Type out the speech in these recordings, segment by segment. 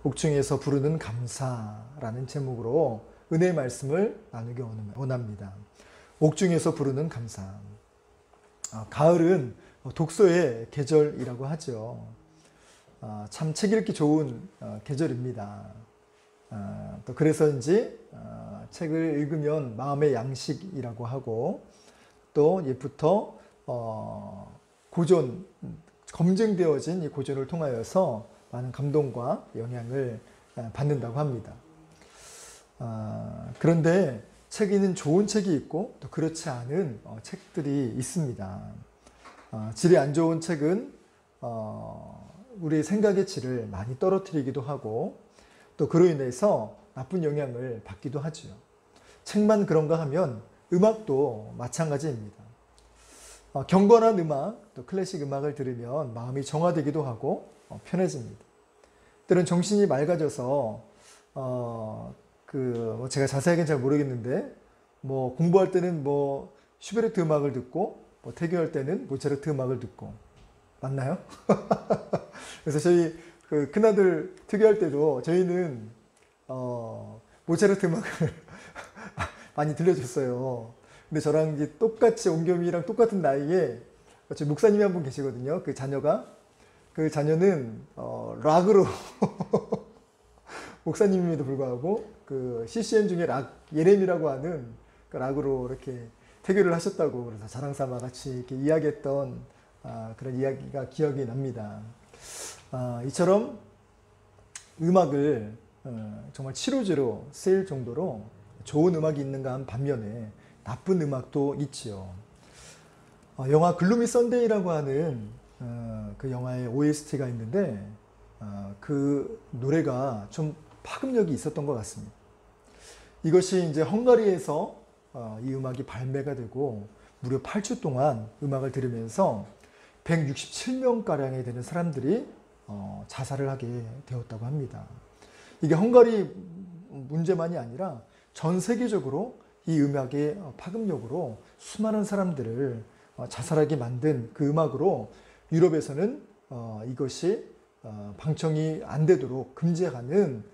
옥중에서 부르는 감사라는 제목으로 은혜의 말씀을 나누기 원합니다. 옥중에서 부르는 감사. 가을은 독서의 계절이라고 하죠. 참 책 읽기 좋은 계절입니다. 또 그래서인지 책을 읽으면 마음의 양식이라고 하고 또 옛부터 검증되어진 이 고전을 통하여서 많은 감동과 영향을 받는다고 합니다. 그런데 책에는 좋은 책이 있고 또 그렇지 않은 책들이 있습니다. 질이 안 좋은 책은 우리의 생각의 질을 많이 떨어뜨리기도 하고 또 그로 인해서 나쁜 영향을 받기도 하죠. 책만 그런가 하면 음악도 마찬가지입니다. 경건한 음악, 또 클래식 음악을 들으면 마음이 정화되기도 하고 편해집니다. 때론 정신이 맑아져서 제가 자세하게는 잘 모르겠는데 공부할 때는 슈베르트 음악을 듣고 태교할 때는 모차르트 음악을 듣고 맞나요? 그래서 저희 큰아들 태교할 때도 저희는 모차르트 음악을 많이 들려줬어요. 근데 저랑 이제 똑같이 온겸이랑 똑같은 나이에 목사님이 한 분 계시거든요. 그 자녀는 락으로 목사님임에도 불구하고 그 CCM 중에 예렘이라고 하는 그 락으로 이렇게 태교를 하셨다고 그래서 자랑삼아 같이 이렇게 이야기했던 그런 이야기가 기억이 납니다. 이처럼 음악을 정말 치료제로 쓰일 정도로 좋은 음악이 있는가 한 반면에 나쁜 음악도 있지요. 영화 글루미 선데이라고 하는 그 영화의 OST가 있는데 그 노래가 좀 파급력이 있었던 것 같습니다. 이것이 이제 헝가리에서 이 음악이 발매가 되고 무려 8주 동안 음악을 들으면서 167명가량이 되는 사람들이 자살을 하게 되었다고 합니다. 이게 헝가리 문제만이 아니라 전 세계적으로 이 음악의 파급력으로 수많은 사람들을 자살하게 만든 그 음악으로 유럽에서는 이것이 방청이 안 되도록 금지하는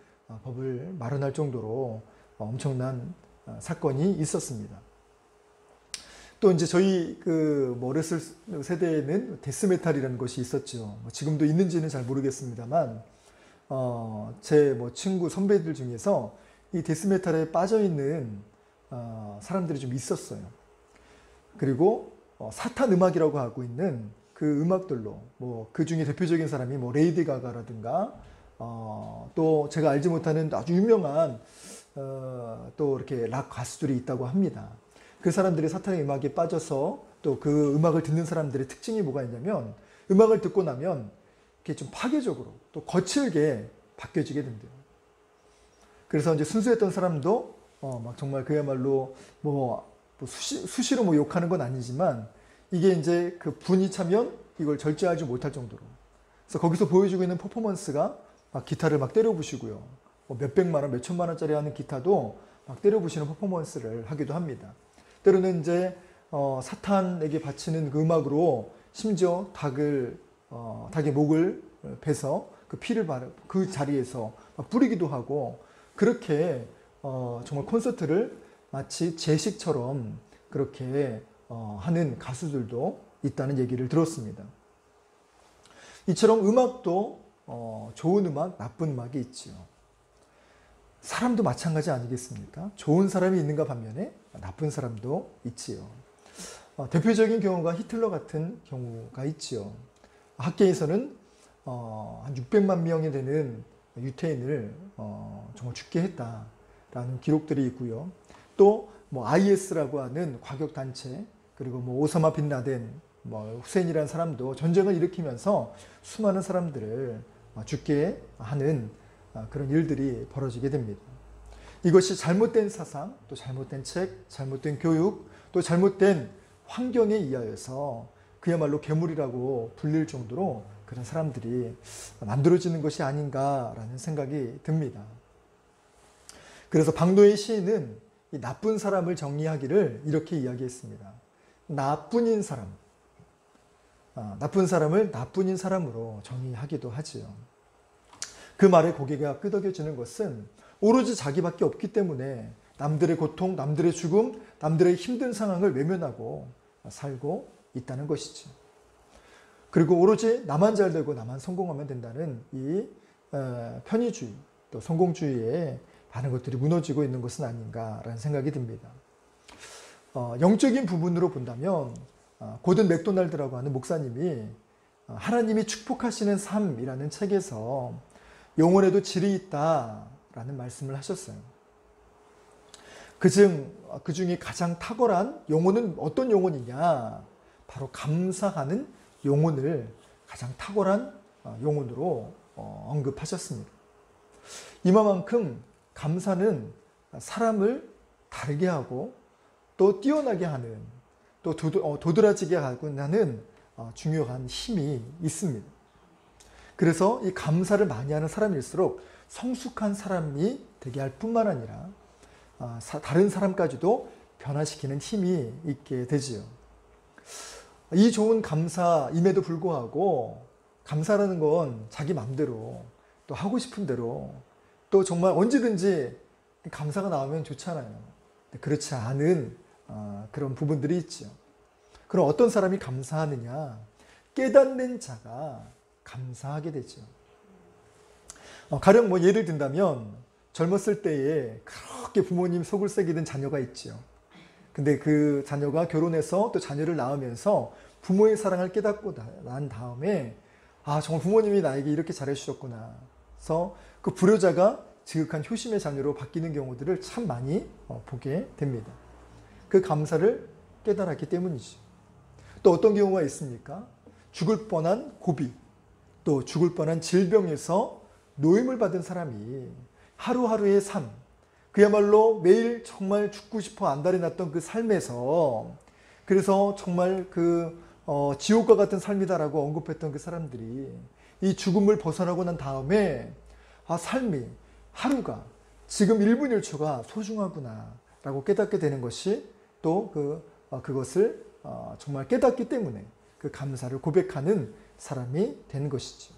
법을 마련할 정도로 엄청난 사건이 있었습니다. 또 이제 저희 어렸을 세대에는 데스메탈이라는 것이 있었죠. 지금도 있는지는 잘 모르겠습니다만 제 친구 선배들 중에서 이 데스메탈에 빠져 있는 사람들이 좀 있었어요. 그리고 사탄 음악이라고 하고 있는 그 음악들로 그 중에 대표적인 사람이 레이디 가가라든가 또 제가 알지 못하는 아주 유명한 또 이렇게 락 가수들이 있다고 합니다. 그 사람들이 사탄의 음악에 빠져서 또 그 음악을 듣는 사람들의 특징이 뭐가 있냐면 음악을 듣고 나면 이렇게 좀 파괴적으로 또 거칠게 바뀌어지게 된대요. 그래서 이제 순수했던 사람도 막 정말 그야말로 수시로 욕하는 건 아니지만 이게 이제 그 분이 차면 이걸 절제하지 못할 정도로. 그래서 거기서 보여주고 있는 퍼포먼스가 막 기타를 막 때려 부시고요. 몇백만 원, 몇천만 원짜리 하는 기타도 막 때려 부시는 퍼포먼스를 하기도 합니다. 때로는 이제 사탄에게 바치는 그 음악으로 심지어 닭의 목을 베서 그 피를 그 자리에서 막 뿌리기도 하고 그렇게 정말 콘서트를 마치 제식처럼 그렇게 하는 가수들도 있다는 얘기를 들었습니다. 이처럼 음악도 좋은 음악, 나쁜 음악이 있지요. 사람도 마찬가지 아니겠습니까? 좋은 사람이 있는가 반면에 나쁜 사람도 있지요. 대표적인 경우가 히틀러 같은 경우가 있지요. 학계에서는 한 600만 명이 되는 유태인을 정말 죽게 했다라는 기록들이 있고요. 또 IS라고 하는 과격단체 그리고 오사마 빈 라덴 후세인이라는 사람도 전쟁을 일으키면서 수많은 사람들을 죽게 하는 그런 일들이 벌어지게 됩니다. 이것이 잘못된 사상, 또 잘못된 책, 잘못된 교육, 또 잘못된 환경에 의하여서 그야말로 괴물이라고 불릴 정도로 그런 사람들이 만들어지는 것이 아닌가라는 생각이 듭니다. 그래서 방도의 시인은 이 나쁜 사람을 정리하기를 이렇게 이야기했습니다. 나뿐인 사람, 나쁜 사람을 나뿐인 사람으로 정의하기도 하지요. 그 말에 고개가 끄덕여지는 것은 오로지 자기밖에 없기 때문에 남들의 고통, 남들의 죽음, 남들의 힘든 상황을 외면하고 살고 있다는 것이죠. 그리고 오로지 나만 잘 되고 나만 성공하면 된다는 이 편의주의, 또 성공주의에 많은 것들이 무너지고 있는 것은 아닌가라는 생각이 듭니다. 영적인 부분으로 본다면 고든 맥도날드라고 하는 목사님이 하나님이 축복하시는 삶이라는 책에서 영혼에도 질이 있다라는 말씀을 하셨어요. 그 중에 가장 탁월한 영혼은 어떤 영혼이냐? 바로 감사하는 영혼을 가장 탁월한 영혼으로 언급하셨습니다. 이만큼 감사는 사람을 다르게 하고 또 뛰어나게 하는, 또 도드라지게 하는 중요한 힘이 있습니다. 그래서 이 감사를 많이 하는 사람일수록 성숙한 사람이 되게 할 뿐만 아니라 다른 사람까지도 변화시키는 힘이 있게 되지요. 이 좋은 감사임에도 불구하고 감사라는 건 자기 마음대로 또 하고 싶은 대로 또 정말 언제든지 감사가 나오면 좋잖아요. 그렇지 않은 그런 부분들이 있죠. 그럼 어떤 사람이 감사하느냐? 깨닫는 자가 감사하게 되죠. 가령 예를 든다면 젊었을 때에 그렇게 부모님 속을 새기던 자녀가 있죠. 근데 그 자녀가 결혼해서 또 자녀를 낳으면서 부모의 사랑을 깨닫고 난 다음에 정말 부모님이 나에게 이렇게 잘해주셨구나. 그래서 그 불효자가 지극한 효심의 자녀로 바뀌는 경우들을 참 많이 보게 됩니다. 그 감사를 깨달았기 때문이죠. 또 어떤 경우가 있습니까? 죽을 뻔한 고비, 또 죽을 뻔한 질병에서 노임을 받은 사람이 하루하루의 삶, 그야말로 매일 정말 죽고 싶어 안달이 났던 그 삶에서, 그래서 정말 지옥과 같은 삶이다라고 언급했던 그 사람들이 이 죽음을 벗어나고 난 다음에 삶이, 하루가, 지금 1분 1초가 소중하구나 라고 깨닫게 되는 것이 또 그것을 정말 깨닫기 때문에 그 감사를 고백하는 사람이 된 것이죠.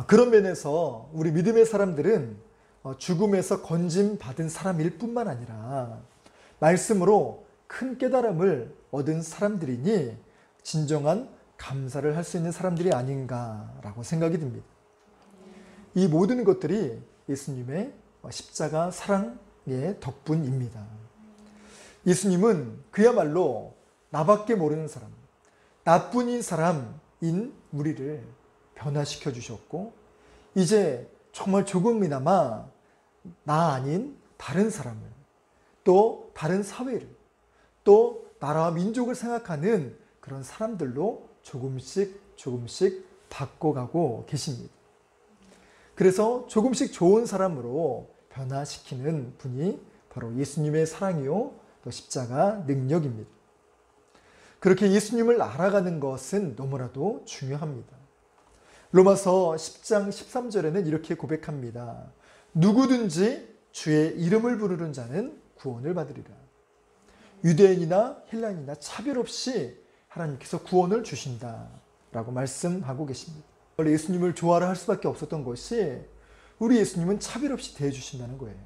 그런 면에서 우리 믿음의 사람들은 죽음에서 건짐받은 사람일 뿐만 아니라 말씀으로 큰 깨달음을 얻은 사람들이니 진정한 감사를 할 수 있는 사람들이 아닌가라고 생각이 듭니다. 이 모든 것들이 예수님의 십자가 사랑의 덕분입니다. 예수님은 그야말로 나밖에 모르는 사람, 나뿐인 사람인 우리를 변화시켜 주셨고, 이제 정말 조금이나마 나 아닌 다른 사람을, 또 다른 사회를, 또 나라와 민족을 생각하는 그런 사람들로 조금씩 바꿔가고 계십니다. 그래서 조금씩 좋은 사람으로 변화시키는 분이 바로 예수님의 사랑이요, 또 십자가 능력입니다. 그렇게 예수님을 알아가는 것은 너무나도 중요합니다. 로마서 10장 13절에는 이렇게 고백합니다. 누구든지 주의 이름을 부르는 자는 구원을 받으리라. 유대인이나 헬라인이나 차별 없이 하나님께서 구원을 주신다라고 말씀하고 계십니다. 원래 예수님을 좋아라 할 수밖에 없었던 것이 우리 예수님은 차별 없이 대해주신다는 거예요.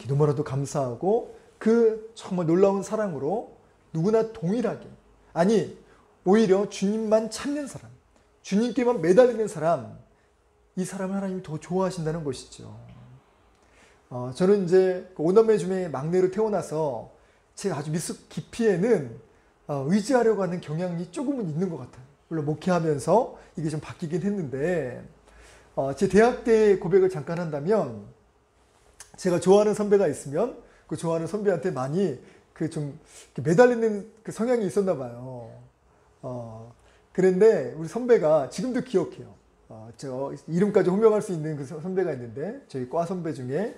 너무나도 감사하고 그 정말 놀라운 사랑으로 누구나 동일하게, 아니 오히려 주님만 찾는 사람, 주님께만 매달리는 사람, 이 사람을 하나님이 더 좋아하신다는 것이죠. 저는 이제 오남매 중에 막내로 태어나서 제가 아주 미숙 깊이에는 의지하려고 하는 경향이 조금은 있는 것 같아요. 물론 목회하면서 이게 좀 바뀌긴 했는데, 제 대학 때 고백을 잠깐 한다면, 제가 좋아하는 선배가 있으면 그 좋아하는 선배한테 많이 좀 매달리는 그 성향이 있었나 봐요. 그런데 우리 선배가 지금도 기억해요. 저 이름까지 호명할 수 있는 그 선배가 있는데, 저희 과 선배 중에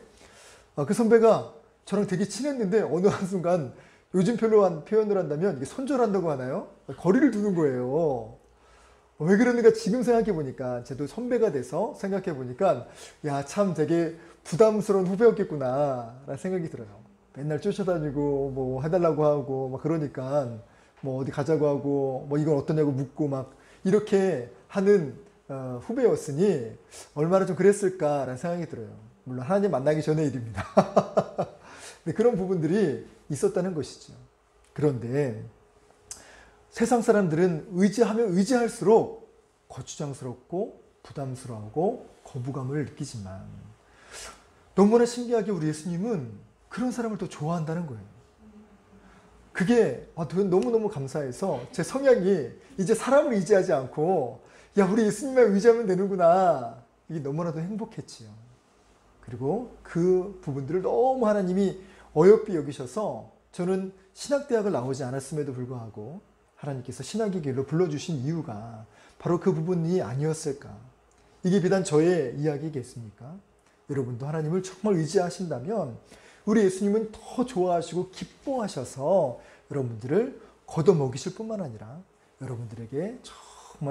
그 선배가 저랑 되게 친했는데 어느 한순간 요즘 표현을 한다면 이게 손절한다고 하나요? 거리를 두는 거예요. 왜 그러는가 지금 생각해 보니까, 저도 선배가 돼서 생각해 보니까 야, 참 되게 부담스러운 후배였겠구나 라는 생각이 들어요. 맨날 쫓아다니고 뭐 해달라고 하고 막 그러니까 뭐 어디 가자고 하고 뭐 이건 어떠냐고 묻고 막 이렇게 하는 후배였으니 얼마나 좀 그랬을까라는 생각이 들어요. 물론 하나님 만나기 전의 일입니다. 그런 부분들이 있었다는 것이죠. 그런데 세상 사람들은 의지하면 의지할수록 거추장스럽고 부담스러워하고 거부감을 느끼지만 너무나 신기하게 우리 예수님은 그런 사람을 더 좋아한다는 거예요. 그게 너무너무 감사해서 제 성향이 이제 사람을 의지하지 않고 야 우리 예수님만 의지하면 되는구나. 이게 너무나도 행복했지요. 그리고 그 부분들을 너무 하나님이 어여삐 여기셔서 저는 신학대학을 나오지 않았음에도 불구하고 하나님께서 신학의 길로 불러주신 이유가 바로 그 부분이 아니었을까. 이게 비단 저의 이야기겠습니까? 여러분도 하나님을 정말 의지하신다면 우리 예수님은 더 좋아하시고 기뻐하셔서 여러분들을 걷어먹이실 뿐만 아니라 여러분들에게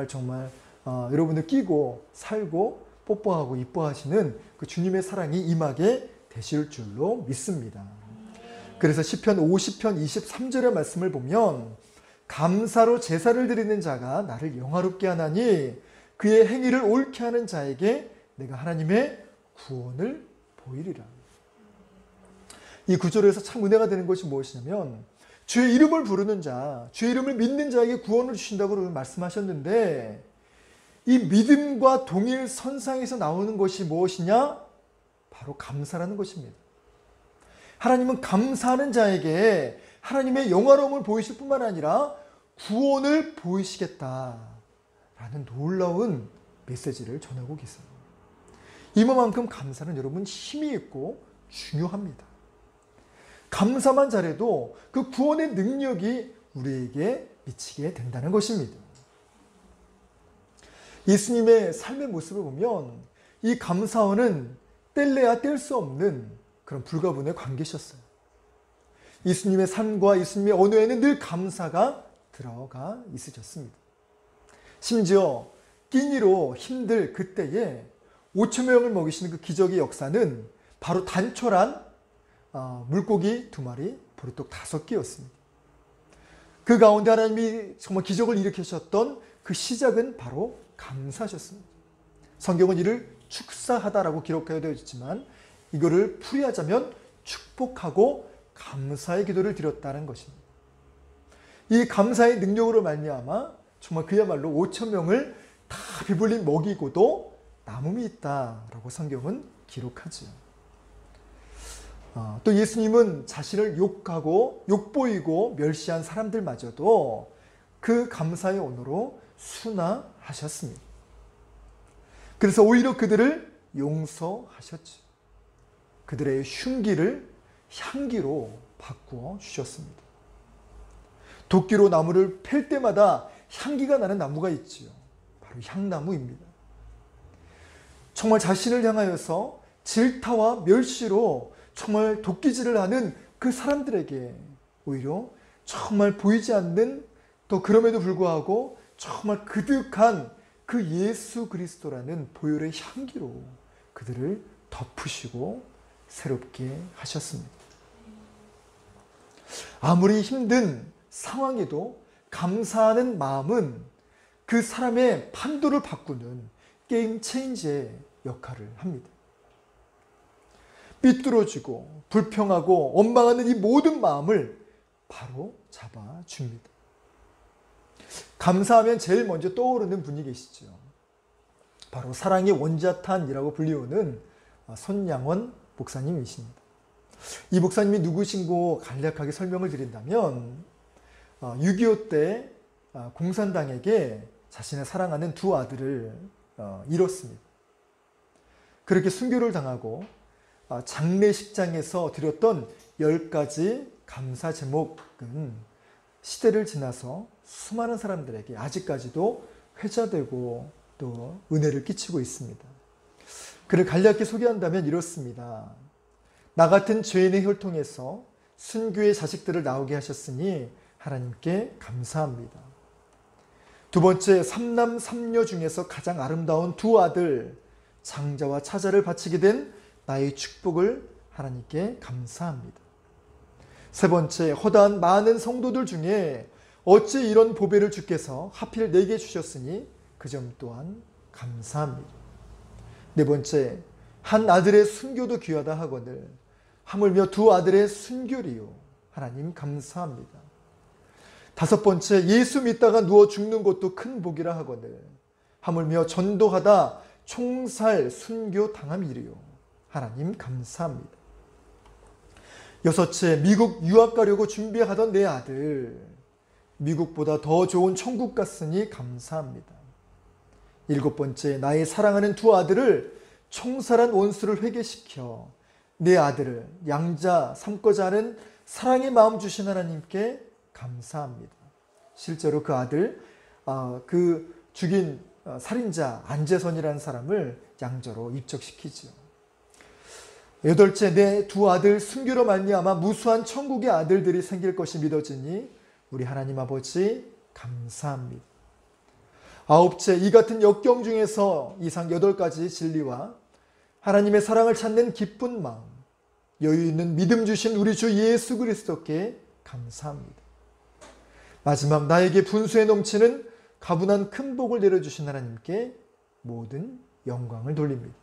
정말 여러분들 끼고 살고 뽀뽀하고 이뻐하시는 그 주님의 사랑이 임하게 되실 줄로 믿습니다. 그래서 시편 50편 23절의 말씀을 보면 감사로 제사를 드리는 자가 나를 영화롭게 하나니 그의 행위를 옳게 하는 자에게 내가 하나님의 구원을 보이리라. 이 구절에서 참 은혜가 되는 것이 무엇이냐면 주의 이름을 부르는 자, 주의 이름을 믿는 자에게 구원을 주신다고 말씀하셨는데 이 믿음과 동일 선상에서 나오는 것이 무엇이냐? 바로 감사라는 것입니다. 하나님은 감사하는 자에게 하나님의 영화로움을 보이실 뿐만 아니라 구원을 보이시겠다라는 놀라운 메시지를 전하고 계세요. 이만큼 감사는 여러분 힘이 있고 중요합니다. 감사만 잘해도 그 구원의 능력이 우리에게 미치게 된다는 것입니다. 예수님의 삶의 모습을 보면 이 감사원은 뗄래야 뗄 수 없는 그런 불가분의 관계셨어요. 예수님의 삶과 예수님의 언어에는 늘 감사가 들어가 있으셨습니다. 심지어 끼니로 힘들 그때에 5천 명을 먹이시는 그 기적의 역사는 바로 단촐한 물고기 2마리, 보리떡 5개였습니다. 그 가운데 하나님이 정말 기적을 일으키셨던 그 시작은 바로 감사하셨습니다. 성경은 이를 축사하다라고 기록되어 있지만 이거를 풀이하자면 축복하고 감사의 기도를 드렸다는 것입니다. 이 감사의 능력으로 말미암아 정말 그야말로 5천 명을 다 배불리 먹이고도 남음이 있다라고 성경은 기록하지요. 또 예수님은 자신을 욕하고 욕보이고 멸시한 사람들마저도 그 감사의 언어로 순화하셨습니다. 그래서 오히려 그들을 용서하셨죠. 그들의 흉기를 향기로 바꾸어 주셨습니다. 도끼로 나무를 팰 때마다 향기가 나는 나무가 있지요. 바로 향나무입니다. 정말 자신을 향하여서 질타와 멸시로 정말 도끼질을 하는 그 사람들에게 오히려 정말 보이지 않는 또 그럼에도 불구하고 정말 그득한 그 예수 그리스도라는 보혈의 향기로 그들을 덮으시고 새롭게 하셨습니다. 아무리 힘든 상황에도 감사하는 마음은 그 사람의 판도를 바꾸는 게임 체인지의 역할을 합니다. 삐뚤어지고 불평하고 원망하는 이 모든 마음을 바로 잡아줍니다. 감사하면 제일 먼저 떠오르는 분이 계시죠. 바로 사랑의 원자탄이라고 불리우는 손양원 목사님이십니다. 이 목사님이 누구신고 간략하게 설명을 드린다면 6.25 때 공산당에게 자신의 사랑하는 2 아들을 잃었습니다. 그렇게 순교를 당하고 장례식장에서 드렸던 10가지 감사 제목은 시대를 지나서 수많은 사람들에게 아직까지도 회자되고 또 은혜를 끼치고 있습니다. 그를 간략히 소개한다면 이렇습니다. 나 같은 죄인의 혈통에서 순교의 자식들을 나오게 하셨으니 하나님께 감사합니다. 2번째, 3남 3녀 중에서 가장 아름다운 2 아들 장자와 차자를 바치게 된 나의 축복을 하나님께 감사합니다. 3번째, 허다한 많은 성도들 중에 어찌 이런 보배를 주께서 하필 내게 주셨으니 그 점 또한 감사합니다. 네 번째, 한 아들의 순교도 귀하다 하거늘 하물며 두 아들의 순교리요. 하나님 감사합니다. 다섯 번째, 예수 믿다가 누워 죽는 것도 큰 복이라 하거늘 하물며 전도하다 총살 순교 당함이리요. 하나님 감사합니다. 여섯째, 미국 유학 가려고 준비하던 내 아들 미국보다 더 좋은 천국 갔으니 감사합니다. 일곱 번째, 나의 사랑하는 두 아들을 총살한 원수를 회개시켜 내 아들을 양자 삼고자 하는 사랑의 마음 주신 하나님께 감사합니다. 실제로 그 아들, 그 죽인 살인자 안재선이라는 사람을 양자로 입적시키지요. 여덟째, 내 두 아들 순교로 말미암아 무수한 천국의 아들들이 생길 것이 믿어지니 우리 하나님 아버지 감사합니다. 아홉째, 이 같은 역경 중에서 이상 8가지 진리와 하나님의 사랑을 찾는 기쁜 마음, 여유 있는 믿음 주신 우리 주 예수 그리스도께 감사합니다. 마지막, 나에게 분수에 넘치는 가분한 큰 복을 내려주신 하나님께 모든 영광을 돌립니다.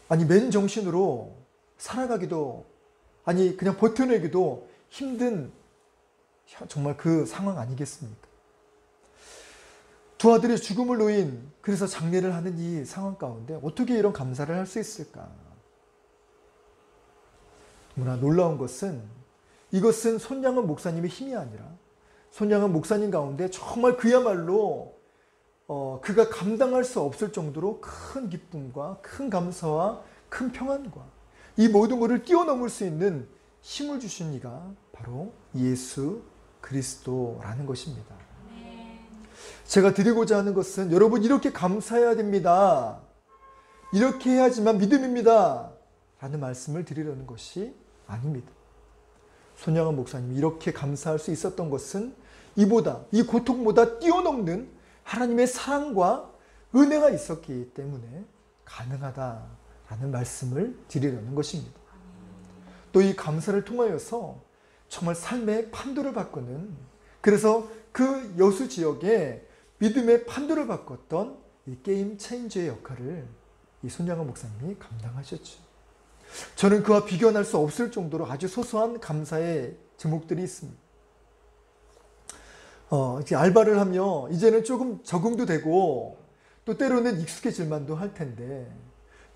아니, 맨정신으로 살아가기도, 아니 그냥 버텨내기도 힘든 정말 그 상황 아니겠습니까? 두 아들의 죽음을 놓인, 그래서 장례를 하는 이 상황 가운데 어떻게 이런 감사를 할 수 있을까? 너무나 놀라운 것은, 이것은 손양은 목사님의 힘이 아니라 손양은 목사님 가운데 정말 그야말로 그가 감당할 수 없을 정도로 큰 기쁨과 큰 감사와 큰 평안과 이 모든 것을 뛰어넘을 수 있는 힘을 주신 이가 바로 예수 그리스도라는 것입니다. 제가 드리고자 하는 것은, 여러분 이렇게 감사해야 됩니다, 이렇게 해야지만 믿음입니다 라는 말씀을 드리려는 것이 아닙니다. 손양원 목사님이 이렇게 감사할 수 있었던 것은 이보다, 이 고통보다 뛰어넘는 하나님의 사랑과 은혜가 있었기 때문에 가능하다라는 말씀을 드리려는 것입니다. 또 이 감사를 통하여서 정말 삶의 판도를 바꾸는, 그래서 그 여수 지역에 믿음의 판도를 바꿨던 이 게임 체인저의 역할을 이 손양원 목사님이 감당하셨죠. 저는 그와 비교할 수 없을 정도로 아주 소소한 감사의 제목들이 있습니다. 이제 알바를 하며 이제는 조금 적응도 되고 또 때로는 익숙해질만도 할 텐데,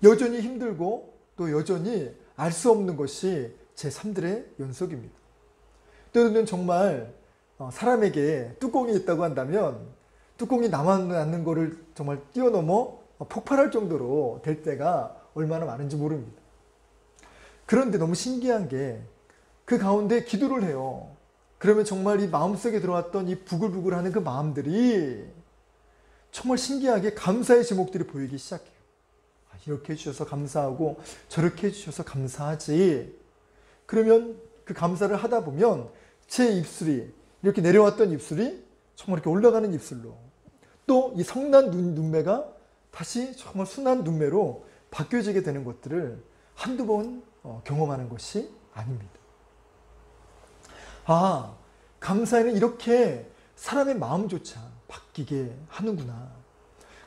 여전히 힘들고 또 여전히 알 수 없는 것이 제 삶들의 연속입니다. 때로는 정말 사람에게 뚜껑이 있다고 한다면 뚜껑이 남아나는 것을 정말 뛰어넘어 폭발할 정도로 될 때가 얼마나 많은지 모릅니다. 그런데 너무 신기한 게, 그 가운데 기도를 해요. 그러면 정말 이 마음속에 들어왔던 이 부글부글하는 그 마음들이 정말 신기하게 감사의 제목들이 보이기 시작해요. 이렇게 해주셔서 감사하고 저렇게 해주셔서 감사하지. 그러면 그 감사를 하다 보면 제 입술이, 이렇게 내려왔던 입술이 정말 이렇게 올라가는 입술로, 또 이 성난 눈매가 다시 정말 순한 눈매로 바뀌어지게 되는 것들을 한두 번 경험하는 것이 아닙니다. 감사에는 이렇게 사람의 마음조차 바뀌게 하는구나.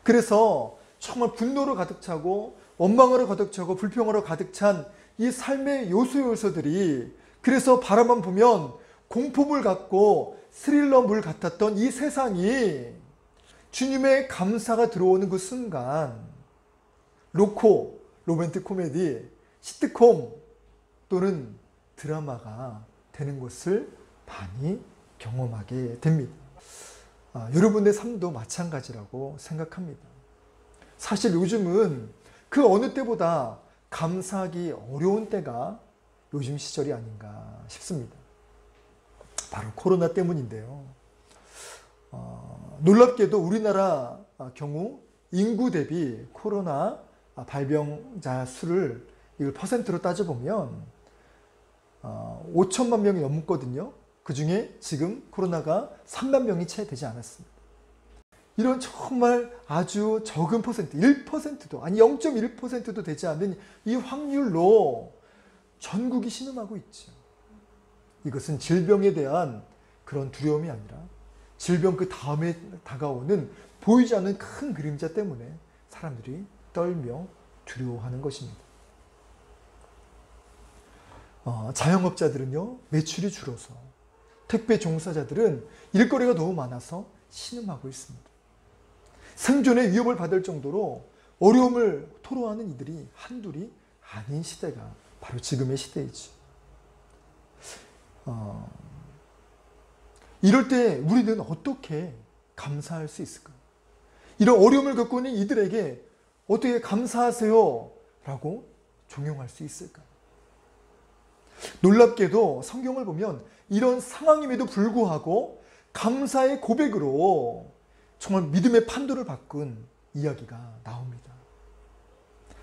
그래서 정말 분노로 가득 차고 원망으로 가득 차고 불평으로 가득 찬 이 삶의 요소들이, 그래서 바라만 보면 공포물 같고 스릴러물 같았던 이 세상이 주님의 감사가 들어오는 그 순간, 로코, 로맨틱 코미디, 시트콤 또는 드라마가 되는 것을 많이 경험하게 됩니다. 여러분의 삶도 마찬가지라고 생각합니다. 사실 요즘은 그 어느 때보다 감사하기 어려운 때가 요즘 시절이 아닌가 싶습니다. 바로 코로나 때문인데요. 놀랍게도 우리나라 경우 인구 대비 코로나 발병자 수를 이걸 퍼센트로 따져보면 5천만 명이 넘거든요. 그 중에 지금 코로나가 3만 명이 채 되지 않았습니다. 이런 정말 아주 적은 퍼센트, 1%도 아니 0.1%도 되지 않는 이 확률로 전국이 신음하고 있죠. 이것은 질병에 대한 그런 두려움이 아니라 질병 그 다음에 다가오는 보이지 않는 큰 그림자 때문에 사람들이 떨며 두려워하는 것입니다. 자영업자들은요, 매출이 줄어서, 택배 종사자들은 일거리가 너무 많아서 신음하고 있습니다. 생존의 위협을 받을 정도로 어려움을 토로하는 이들이 한둘이 아닌 시대가 바로 지금의 시대이죠. 이럴 때 우리는 어떻게 감사할 수 있을까? 이런 어려움을 겪고 있는 이들에게 어떻게 감사하세요? 라고 종용할 수 있을까? 놀랍게도 성경을 보면 이런 상황임에도 불구하고 감사의 고백으로 정말 믿음의 판도를 바꾼 이야기가 나옵니다.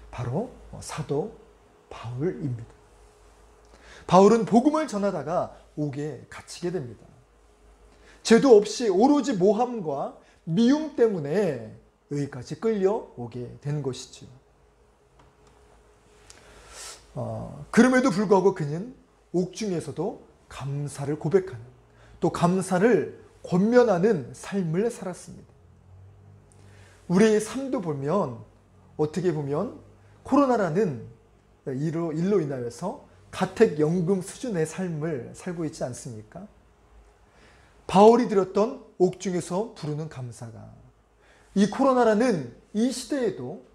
바로 사도 바울입니다. 바울은 복음을 전하다가 옥에 갇히게 됩니다. 죄도 없이 오로지 모함과 미움 때문에 여기까지 끌려오게 된 것이죠. 그럼에도 불구하고 그는 옥중에서도 감사를 고백하는, 또 감사를 권면하는 삶을 살았습니다. 우리의 삶도 보면 어떻게 보면 코로나라는 일로 인하여서 가택연금 수준의 삶을 살고 있지 않습니까? 바울이 드렸던 옥중에서 부르는 감사가 이 코로나라는 이 시대에도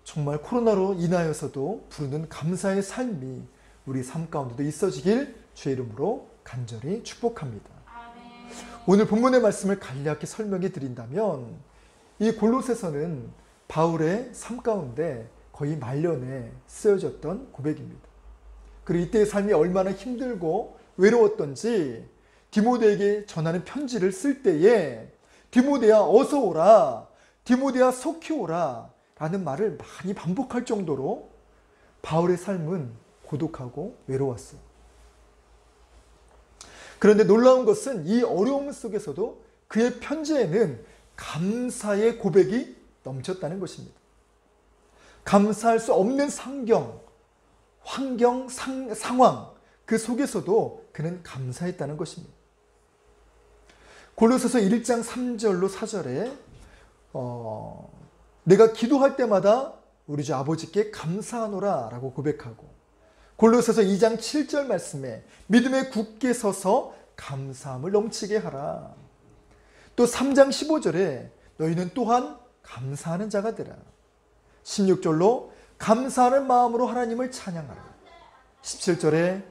정말 코로나로 인하여서도 부르는 감사의 삶이 우리 삶 가운데도 있어지길 주의 이름으로 간절히 축복합니다. 오늘 본문의 말씀을 간략히 설명해 드린다면 이 골로새서는 바울의 삶 가운데 거의 말년에 쓰여졌던 고백입니다. 그리고 이때의 삶이 얼마나 힘들고 외로웠던지 디모데에게 전하는 편지를 쓸 때에 디모데야 어서 오라, 디모데야 속히 오라 라는 말을 많이 반복할 정도로 바울의 삶은 고독하고 외로웠어요. 그런데 놀라운 것은 이 어려움 속에서도 그의 편지에는 감사의 고백이 넘쳤다는 것입니다. 감사할 수 없는 환경, 상황 그 속에서도 그는 감사했다는 것입니다. 골로새서 1장 3절로 4절에 내가 기도할 때마다 우리 주 아버지께 감사하노라 라고 고백하고, 골로새서 2장 7절 말씀에 믿음에 굳게 서서 감사함을 넘치게 하라. 또 3장 15절에 너희는 또한 감사하는 자가 되라. 16절로 감사하는 마음으로 하나님을 찬양하라. 17절에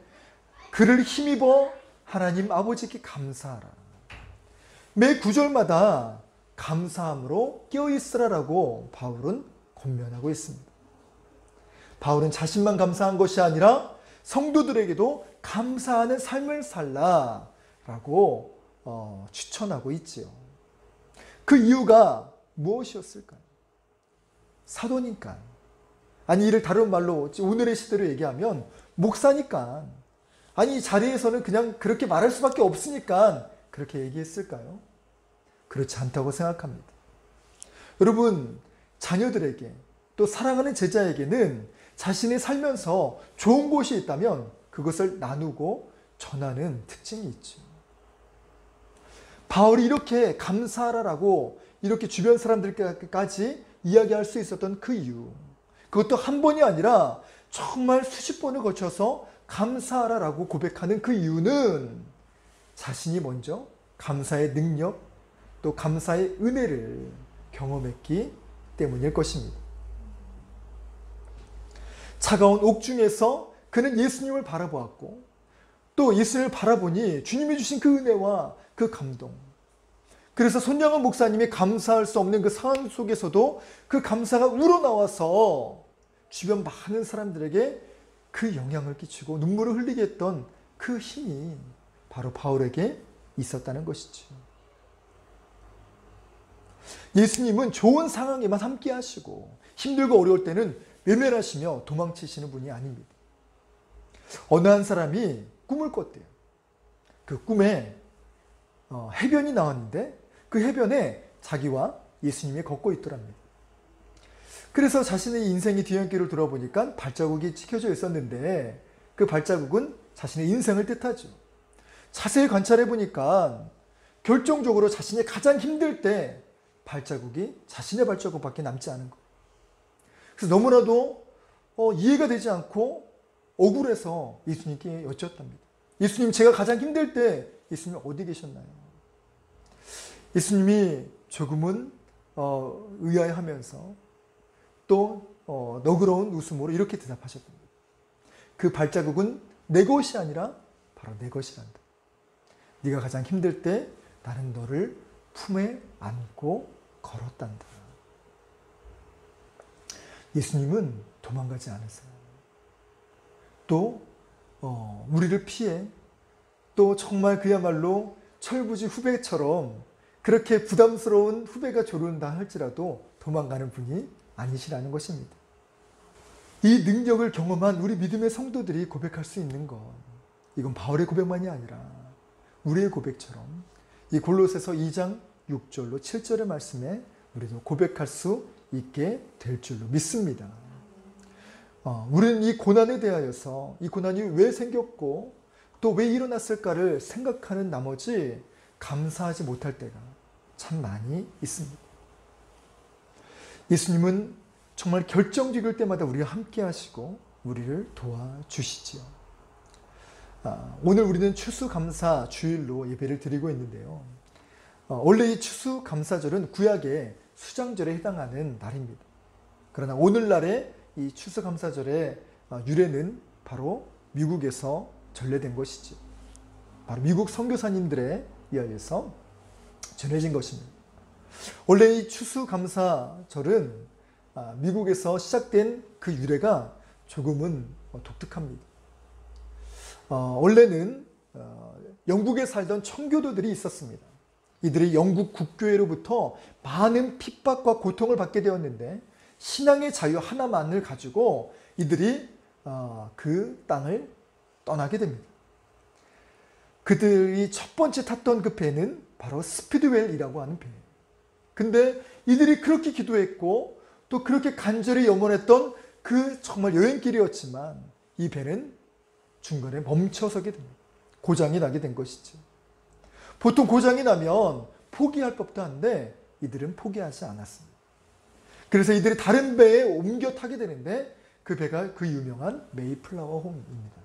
그를 힘입어 하나님 아버지께 감사하라. 매 구절마다 감사함으로 깨어있으라라고 바울은 권면하고 있습니다. 바울은 자신만 감사한 것이 아니라 성도들에게도 감사하는 삶을 살라라고 추천하고 있지요. 그 이유가 무엇이었을까요? 사도니까. 아니 이를 다른 말로 오늘의 시대로 얘기하면 목사니까. 아니 이 자리에서는 그냥 그렇게 말할 수밖에 없으니까 그렇게 얘기했을까요? 그렇지 않다고 생각합니다. 여러분, 자녀들에게 또 사랑하는 제자에게는 자신이 살면서 좋은 곳이 있다면 그것을 나누고 전하는 특징이 있죠. 바울이 이렇게 감사하라라고 이렇게 주변 사람들까지 이야기할 수 있었던 그 이유, 그것도 한 번이 아니라 정말 수십 번을 거쳐서 감사하라라고 고백하는 그 이유는 자신이 먼저 감사의 능력 또 감사의 은혜를 경험했기 때문일 것입니다. 차가운 옥중에서 그는 예수님을 바라보았고 또 예수님을 바라보니 주님이 주신 그 은혜와 그 감동, 그래서 손양원 목사님이 감사할 수 없는 그 상황 속에서도 그 감사가 우러나와서 주변 많은 사람들에게 그 영향을 끼치고 눈물을 흘리게 했던 그 힘이 바로 바울에게 있었다는 것이죠. 예수님은 좋은 상황에만 함께 하시고 힘들고 어려울 때는 외면하시며 도망치시는 분이 아닙니다. 어느 한 사람이 꿈을 꿨대요. 그 꿈에 해변이 나왔는데 그 해변에 자기와 예수님이 걷고 있더랍니다. 그래서 자신의 인생의 뒤안길을 돌아보니까 발자국이 찍혀져 있었는데 그 발자국은 자신의 인생을 뜻하죠. 자세히 관찰해 보니까 결정적으로 자신이 가장 힘들 때 발자국이 자신의 발자국밖에 남지 않은 것. 그래서 너무나도 이해가 되지 않고 억울해서 예수님께 여쭈었답니다. 예수님, 제가 가장 힘들 때 예수님 어디 계셨나요? 예수님이 조금은 의아해하면서 또 너그러운 웃음으로 이렇게 대답하셨답니다. 그 발자국은 내 것이 아니라 바로 내 것이란다. 네가 가장 힘들 때 나는 너를 품에 안고 걸었단다. 예수님은 도망가지 않으세요. 또 우리를 피해 또 정말 그야말로 철부지 후배처럼 그렇게 부담스러운 후배가 조른다 할지라도 도망가는 분이 아니시라는 것입니다. 이 능력을 경험한 우리 믿음의 성도들이 고백할 수 있는 것, 이건 바울의 고백만이 아니라 우리의 고백처럼 이 골로새서 2장 6절로 7절의 말씀에 우리도 고백할 수 있게 될 줄로 믿습니다. 우리는 이 고난에 대하여서 이 고난이 왜 생겼고 또 왜 일어났을까를 생각하는 나머지 감사하지 못할 때가 참 많이 있습니다. 예수님은 정말 결정적일 때마다 우리와 함께 하시고 우리를 도와주시지요. 오늘 우리는 추수감사 주일로 예배를 드리고 있는데요. 원래 이 추수감사절은 구약의 수장절에 해당하는 날입니다. 그러나 오늘날의 이 추수감사절의 유래는 바로 미국에서 전래된 것이죠. 바로 미국 선교사님들에 의하여서 전해진 것입니다. 원래 이 추수감사절은 미국에서 시작된 그 유래가 조금은 독특합니다. 원래는 영국에 살던 청교도들이 있었습니다. 이들이 영국 국교회로부터 많은 핍박과 고통을 받게 되었는데 신앙의 자유 하나만을 가지고 이들이 그 땅을 떠나게 됩니다. 그들이 첫 번째 탔던 그 배는 바로 스피드웰이라고 하는 배예요. 근데 이들이 그렇게 기도했고 또 그렇게 간절히 염원했던 그 정말 여행길이었지만 이 배는 중간에 멈춰서게 됩니다. 고장이 나게 된 것이죠. 보통 고장이 나면 포기할 법도 한데 이들은 포기하지 않았습니다. 그래서 이들이 다른 배에 옮겨 타게 되는데 그 배가 그 유명한 메이플라워 홍입니다.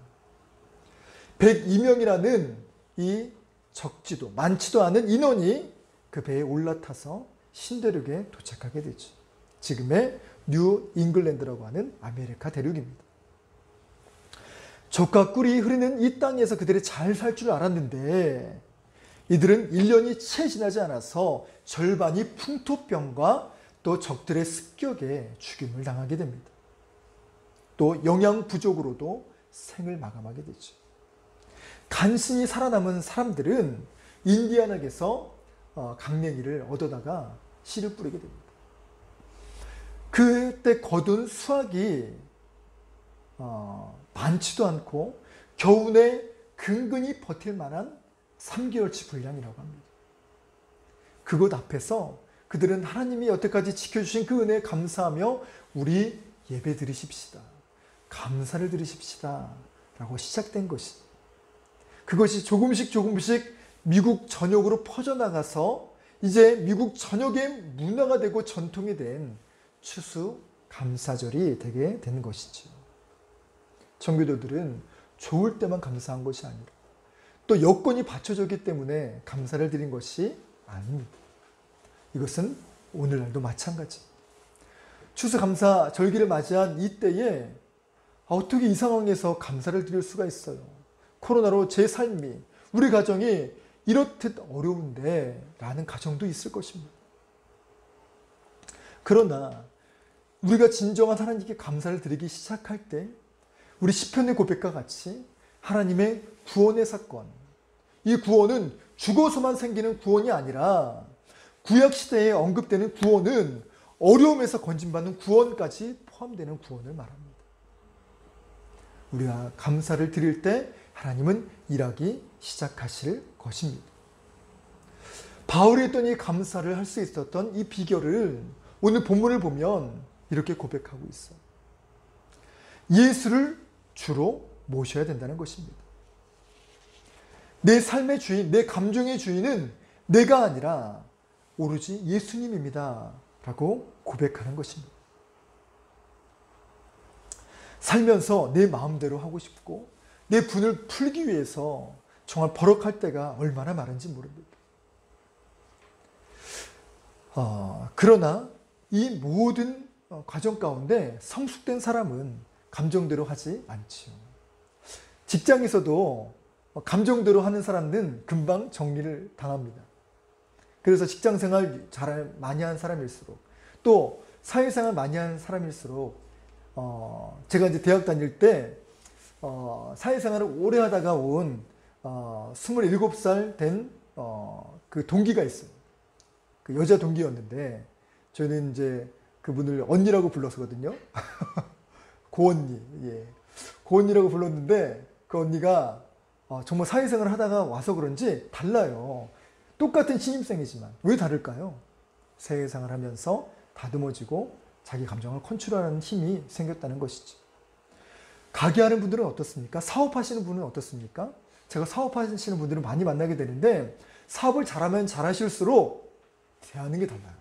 102명이라는 이 적지도 많지도 않은 인원이 그 배에 올라타서 신대륙에 도착하게 되죠. 지금의 뉴 잉글랜드라고 하는 아메리카 대륙입니다. 젖과 꿀이 흐르는 이 땅에서 그들이 잘 살 줄 알았는데 이들은 1년이 채 지나지 않아서 절반이 풍토병과 또 적들의 습격에 죽임을 당하게 됩니다. 또 영양 부족으로도 생을 마감하게 되죠. 간신히 살아남은 사람들은 인디아나에서 강냉이를 얻어다가 씨를 뿌리게 됩니다. 그때 거둔 수확이 많지도 않고 겨우내 근근히 버틸 만한 3개월치 분량이라고 합니다. 그것 앞에서 그들은 하나님이 여태까지 지켜주신 그 은혜에 감사하며 우리 예배 드리십시다. 감사를 드리십시다. 라고 시작된 것이. 그것이 조금씩 미국 전역으로 퍼져나가서 이제 미국 전역의 문화가 되고 전통이 된 추수감사절이 되게 되는 것이죠. 청교도들은 좋을 때만 감사한 것이 아니라 또 여건이 받쳐졌기 때문에 감사를 드린 것이 아닙니다. 이것은 오늘날도 마찬가지입니다. 추수감사 절기를 맞이한 이때에 어떻게 이 상황에서 감사를 드릴 수가 있어요? 코로나로 제 삶이, 우리 가정이 이렇듯 어려운데 라는 가정도 있을 것입니다. 그러나 우리가 진정한 하나님께 감사를 드리기 시작할 때 우리 시편의 고백과 같이 하나님의 구원의 사건, 이 구원은 죽어서만 생기는 구원이 아니라 구약시대에 언급되는 구원은 어려움에서 건진받는 구원까지 포함되는 구원을 말합니다. 우리가 감사를 드릴 때 하나님은 일하기 시작하실 것입니다. 바울이 했던 이 감사를 할 수 있었던 이 비결을 오늘 본문을 보면 이렇게 고백하고 있어요. 예수를 주로 모셔야 된다는 것입니다. 내 삶의 주인, 내 감정의 주인은 내가 아니라 오로지 예수님입니다 라고 고백하는 것입니다. 살면서 내 마음대로 하고 싶고 내 분을 풀기 위해서 정말 버럭할 때가 얼마나 많은지 모릅니다. 그러나 이 모든 과정 가운데 성숙된 사람은 감정대로 하지 않지요. 직장에서도 감정대로 하는 사람은 금방 정리를 당합니다. 그래서 직장생활 많이 한 사람일수록 또 사회생활 많이 한 사람일수록 제가 이제 대학 다닐 때 사회생활을 오래 하다가 온 27살 된 그 동기가 있어요. 그 여자 동기였는데 저는 이제 그분을 언니라고 불렀거든요. 고언니, 예. 고언니라고 불렀는데 그 언니가 정말 사회생활을 하다가 와서 그런지 달라요. 똑같은 신입생이지만 왜 다를까요? 사회생활을 하면서 다듬어지고 자기 감정을 컨트롤하는 힘이 생겼다는 것이죠. 가게 하는 분들은 어떻습니까? 사업하시는 분은 어떻습니까? 제가 사업하시는 분들은 많이 만나게 되는데 사업을 잘하면 잘하실수록 대하는 게 달라요.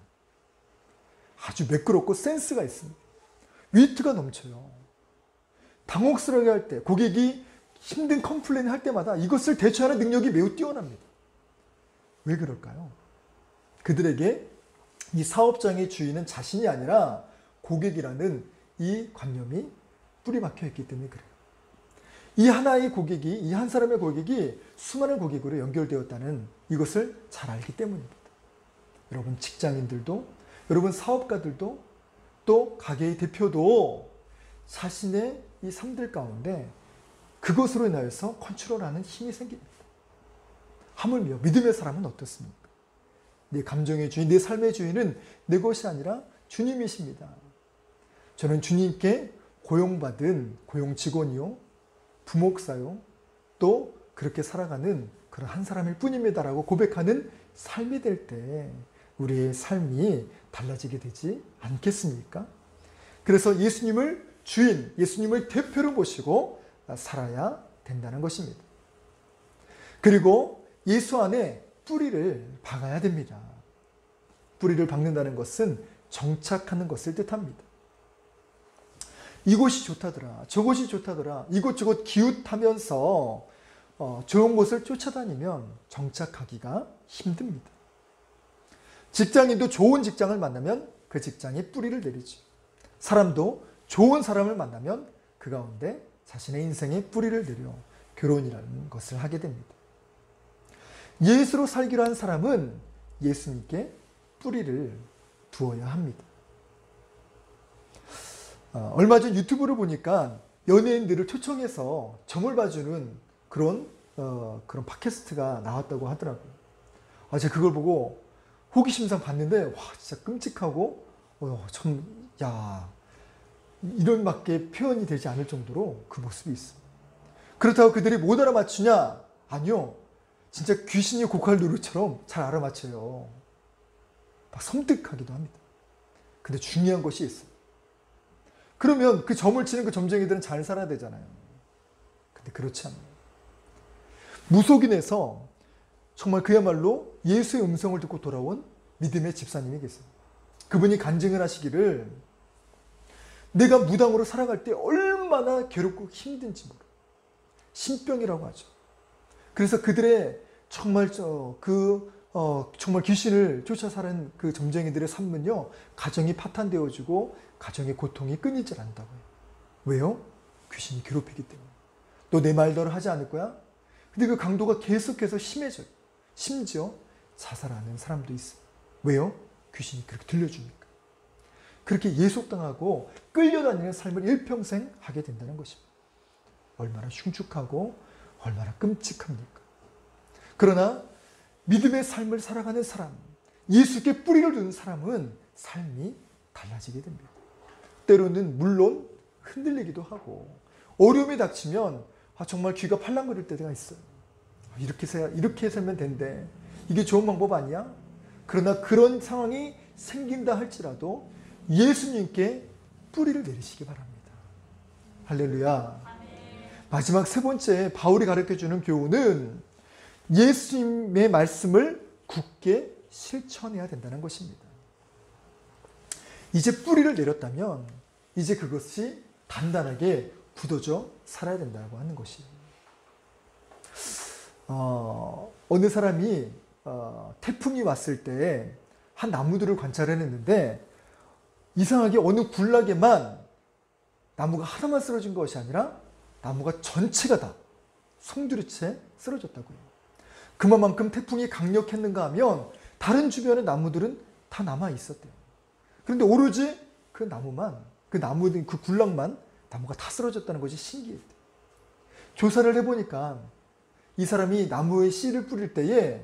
아주 매끄럽고 센스가 있습니다. 위트가 넘쳐요. 당혹스럽게 할 때, 고객이 힘든 컴플레인을 할 때마다 이것을 대처하는 능력이 매우 뛰어납니다. 왜 그럴까요? 그들에게 이 사업장의 주인은 자신이 아니라 고객이라는 이 관념이 뿌리 박혀 있기 때문에 그래요. 이 하나의 고객이, 이 한 사람의 고객이 수많은 고객으로 연결되었다는 이것을 잘 알기 때문입니다. 여러분 직장인들도, 여러분 사업가들도, 또 가게의 대표도 자신의 이 삶들 가운데 그것으로 인하여서 컨트롤하는 힘이 생깁니다. 하물며 믿음의 사람은 어떻습니까? 내 감정의 주인, 내 삶의 주인은 내 것이 아니라 주님이십니다. 저는 주님께 고용받은 고용 직원이요, 부목사요, 또 그렇게 살아가는 그런 한 사람일 뿐입니다라고 고백하는 삶이 될 때 우리의 삶이 달라지게 되지 않겠습니까? 그래서 예수님을 주인, 예수님을 대표로 모시고 살아야 된다는 것입니다. 그리고 예수 안에 뿌리를 박아야 됩니다. 뿌리를 박는다는 것은 정착하는 것을 뜻합니다. 이곳이 좋다더라, 저곳이 좋다더라, 이곳저곳 기웃하면서 좋은 곳을 쫓아다니면 정착하기가 힘듭니다. 직장인도 좋은 직장을 만나면 그 직장에 뿌리를 내리죠. 사람도 좋은 사람을 만나면 그 가운데 자신의 인생에 뿌리를 내려 결혼이라는 것을 하게 됩니다. 예수로 살기로 한 사람은 예수님께 뿌리를 두어야 합니다. 얼마 전 유튜브를 보니까 연예인들을 초청해서 점을 봐주는 그런 팟캐스트가 나왔다고 하더라고요. 제가 그걸 보고 호기심상 봤는데 와 진짜 끔찍하고 이런 밖에 표현이 되지 않을 정도로 그 모습이 있어요. 그렇다고 그들이 못 알아맞추냐? 아니요. 진짜 귀신이 고칼 노릇처럼 잘 알아맞혀요. 막 섬뜩하기도 합니다. 근데 중요한 것이 있어요. 그러면 그 점을 치는 그 점쟁이들은 잘 살아야 되잖아요. 근데 그렇지 않아요. 무속인에서 정말 그야말로 예수의 음성을 듣고 돌아온 믿음의 집사님이 계세요. 그분이 간증을 하시기를 내가 무당으로 살아갈 때 얼마나 괴롭고 힘든지 모르. 신병이라고 하죠. 그래서 그들의 정말 정말 귀신을 쫓아 사는 그 점쟁이들의 삶은요, 가정이 파탄되어지고 가정의 고통이 끊이질 않는다고요. 왜요? 귀신이 괴롭히기 때문에. 너 내 말대로 하지 않을 거야? 근데 그 강도가 계속해서 심해져요. 심지어 자살하는 사람도 있어요. 왜요? 귀신이 그렇게 들려주니까. 그렇게 예속당하고 끌려다니는 삶을 일평생 하게 된다는 것입니다. 얼마나 흉측하고 얼마나 끔찍합니까? 그러나 믿음의 삶을 살아가는 사람, 예수께 뿌리를 두는 사람은 삶이 달라지게 됩니다. 때로는 물론 흔들리기도 하고 어려움이 닥치면 정말 귀가 팔랑거릴 때가 있어요. 이렇게 살면 된대. 이게 좋은 방법 아니야? 그러나 그런 상황이 생긴다 할지라도 예수님께 뿌리를 내리시기 바랍니다. 할렐루야. 마지막 세 번째 바울이 가르쳐주는 교훈은 예수님의 말씀을 굳게 실천해야 된다는 것입니다. 이제 뿌리를 내렸다면 이제 그것이 단단하게 굳어져 살아야 된다고 하는 것이에요. 어느 사람이 태풍이 왔을 때 한 나무들을 관찰해냈는데 이상하게 어느 군락에만 나무가 하나만 쓰러진 것이 아니라 나무가 전체가 다 송두리째 쓰러졌다고요. 그만큼 태풍이 강력했는가 하면 다른 주변의 나무들은 다 남아 있었대요. 그런데 오로지 그 나무만, 그 군락만 나무가 다 쓰러졌다는 것이 신기했대요. 조사를 해보니까 이 사람이 나무에 씨를 뿌릴 때에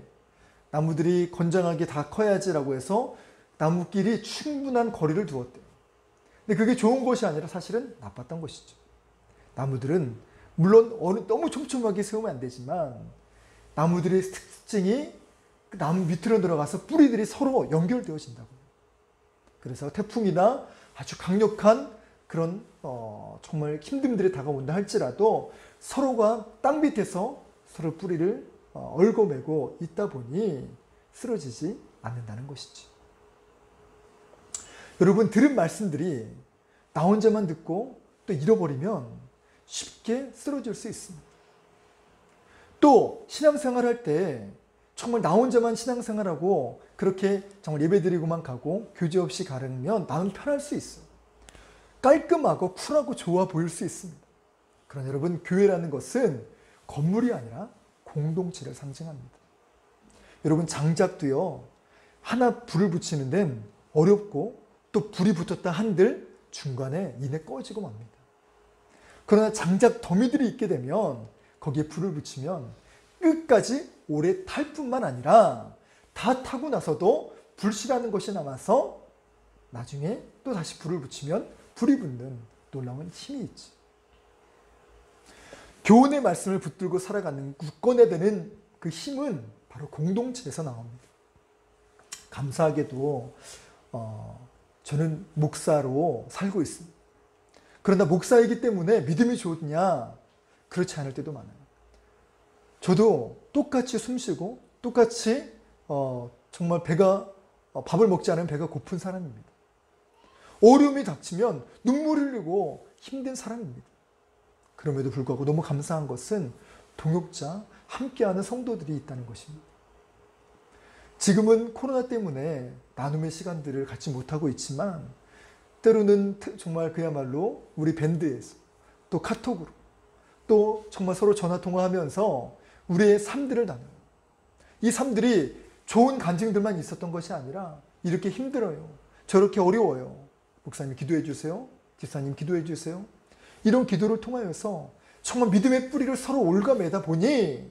나무들이 건장하게 다 커야지라고 해서 나무끼리 충분한 거리를 두었대요. 근데 그게 좋은 것이 아니라 사실은 나빴던 것이죠. 나무들은 물론 너무 촘촘하게 세우면 안 되지만 나무들의 특징이 그 나무 밑으로 들어가서 뿌리들이 서로 연결되어진다고요. 그래서 태풍이나 아주 강력한 그런 정말 힘듦들이 다가온다 할지라도 서로가 땅 밑에서 서로 뿌리를 얽어매고 있다 보니 쓰러지지 않는다는 것이죠. 여러분, 들은 말씀들이 나 혼자만 듣고 또 잃어버리면 쉽게 쓰러질 수 있습니다. 또 신앙생활할 때 정말 나 혼자만 신앙생활하고 그렇게 정말 예배드리고만 가고 교제 없이 가르면 나는 편할 수 있어요. 깔끔하고 쿨하고 좋아 보일 수 있습니다. 그러나 여러분, 교회라는 것은 건물이 아니라 공동체를 상징합니다. 여러분, 장작도요, 하나 불을 붙이는 데는 어렵고 또 불이 붙었다 한들 중간에 이내 꺼지고 맙니다. 그러나 장작 더미들이 있게 되면 거기에 불을 붙이면 끝까지 오래 탈 뿐만 아니라 다 타고 나서도 불씨라는 것이 남아서 나중에 또 다시 불을 붙이면 불이 붙는 놀라운 힘이 있지. 교훈의 말씀을 붙들고 살아가는 굳건해야 되는 그 힘은 바로 공동체에서 나옵니다. 감사하게도 저는 목사로 살고 있습니다. 그러나 목사이기 때문에 믿음이 좋냐? 그렇지 않을 때도 많아요. 저도 똑같이 숨쉬고 똑같이 정말 밥을 먹지 않으면 배가 고픈 사람입니다. 어려움이 닥치면 눈물 흘리고 힘든 사람입니다. 그럼에도 불구하고 너무 감사한 것은 동역자, 함께하는 성도들이 있다는 것입니다. 지금은 코로나 때문에 나눔의 시간들을 갖지 못하고 있지만 때로는 정말 그야말로 우리 밴드에서 또 카톡으로 또 정말 서로 전화통화하면서 우리의 삶들을 나눠요. 이 삶들이 좋은 간증들만 있었던 것이 아니라 이렇게 힘들어요. 저렇게 어려워요. 목사님 기도해 주세요. 집사님 기도해 주세요. 이런 기도를 통하여서 정말 믿음의 뿌리를 서로 올가매다 보니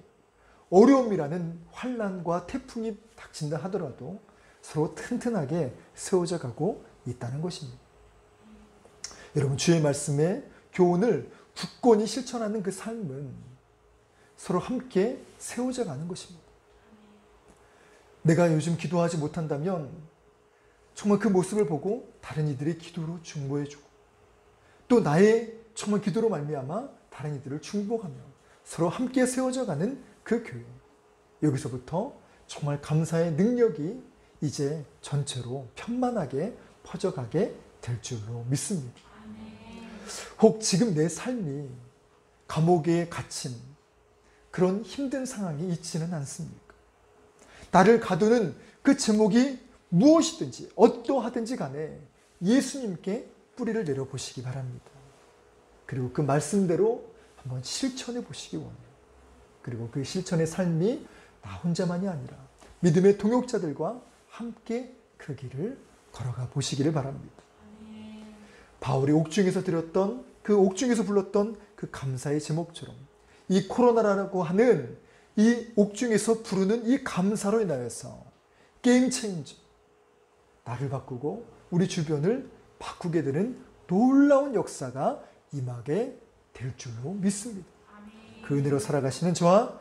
어려움이라는 환난과 태풍이 닥친다 하더라도 서로 튼튼하게 세워져 가고 있다는 것입니다. 여러분, 주의 말씀의 교훈을 굳건히 실천하는 그 삶은 서로 함께 세워져 가는 것입니다. 내가 요즘 기도하지 못한다면 정말 그 모습을 보고 다른 이들이 기도로 중보해주고 또 나의 정말 기도로 말미암아 다른 이들을 중보하며 서로 함께 세워져 가는 그 교회. 여기서부터 정말 감사의 능력이 이제 전체로 편만하게 퍼져가게 될 줄로 믿습니다. 혹 지금 내 삶이 감옥에 갇힌 그런 힘든 상황이 있지는 않습니까? 나를 가두는 그 제목이 무엇이든지 어떠하든지 간에 예수님께 뿌리를 내려보시기 바랍니다. 그리고 그 말씀대로 한번 실천해 보시기 원해요. 그리고 그 실천의 삶이 나 혼자만이 아니라 믿음의 동역자들과 함께 그 길을 걸어가 보시기를 바랍니다. 바울이 옥중에서 드렸던 그 옥중에서 불렀던 그 감사의 제목처럼 이 코로나라고 하는 이 옥중에서 부르는 이 감사로 인하여서 게임 체인저, 나를 바꾸고 우리 주변을 바꾸게 되는 놀라운 역사가 임하게 될 줄로 믿습니다. 그 은혜로 살아가시는 저와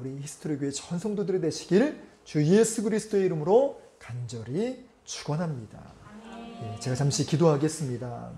우리 히스토리교회 전 성도들이 되시길 주 예수 그리스도의 이름으로 간절히 축원합니다. 제가 잠시 기도하겠습니다.